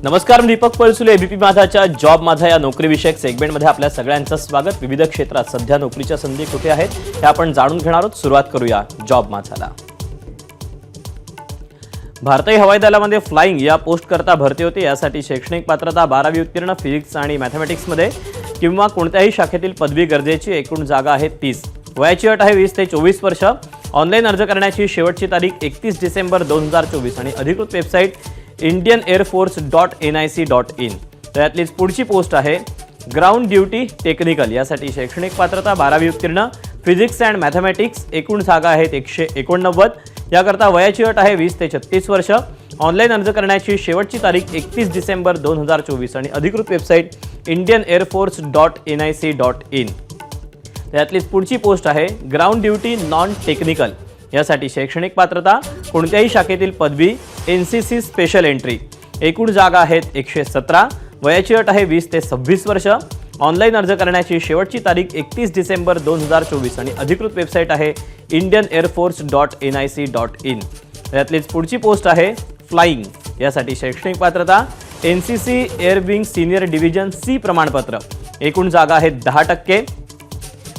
नमस्कार, मी Deepak Palsule. ABP माझाच्या job माझा या नोकरी विषयक सेगमेंटमध्ये आपल्या सगळ्यांचं स्वागत. विविध क्षेत्रात सध्या नोकरीच्या संधी कुठे आहेत हे आपण जाणून घेणार आहोत. सुरुवात करूया जॉब माझाला. भारतीय हवाई दलामध्ये फ्लाइंग या पोस्ट करता भरती होते. यासाठी शैक्षणिक पात्रता 12वी उत्तीर्ण, फिजिक्स आणि मॅथमॅटिक्समध्ये किंवा कोणत्याही शाखेतील पदवी गरजेची. एकूण जागा आहेत 30. वयाची अट आहे 20 ते 24 वर्ष. ऑनलाईन अर्ज करण्याची शेवटची तारीख 31 डिसेंबर 2024 आणि अधिकृत वेबसाईट indianairforce.nic.in. तर यातलीच पुढची पोस्ट आहे ग्राउंड ड्युटी टेक्निकल. यासाठी शैक्षणिक पात्रता 12वी उत्तीर्ण, फिजिक्स अँड मॅथमॅटिक्स. एकूण जागा आहेत 189. याकरता वयाची अट आहे 20 ते 36 वर्ष. ऑनलाईन अर्ज करण्याची शेवटची तारीख 31 डिसेंबर 2024 आणि अधिकृत वेबसाईट indianairforce.nic.in. यातलीच पुढची पोस्ट आहे ग्राउंड ड्युटी नॉन टेक्निकल. यासाठी शैक्षणिक पात्रता कोणत्याही शाखेतील पदवी, NCC स्पेशल एंट्री. एकूण जागा आहेत 117. वयाची अट आहे 20 ते 26 वर्ष. ऑनलाईन अर्ज करण्याची शेवटची तारीख 31 डिसेंबर 2024 आणि अधिकृत वेबसाईट आहे indianairforce.nic.in. यातलीच पुढची पोस्ट आहे फ्लाइंग. यासाठी शैक्षणिक पात्रता NCC air wing senior division C प्रमाणपत्र. एकूण जागा आहेत 10%.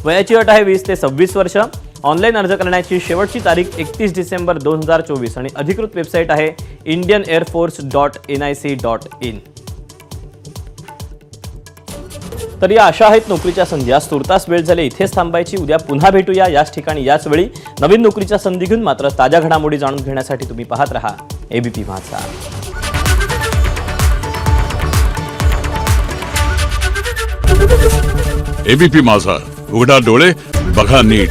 वयाची अट आहे 20 ते 26 वर्ष. ऑनलाईन अर्ज करण्याची शेवटची तारीख 31 डिसेंबर 2024 आणि अधिकृत वेबसाईट आहे indianairforce.nic.in. तर या अशा आहेत नोकरीच्या संधी. आज तुर्तास वेळ झाली इथेच थांबायची. उद्या पुन्हा भेटूया याच ठिकाणी याच वेळी नवीन नोकरीच्या संधी घेऊन. मात्र ताज्या घडामोडी जाणून घेण्यासाठी तुम्ही पाहत रहा एबीपी माझा. एबीपी माझा, उघडा डोळे बघा नीट.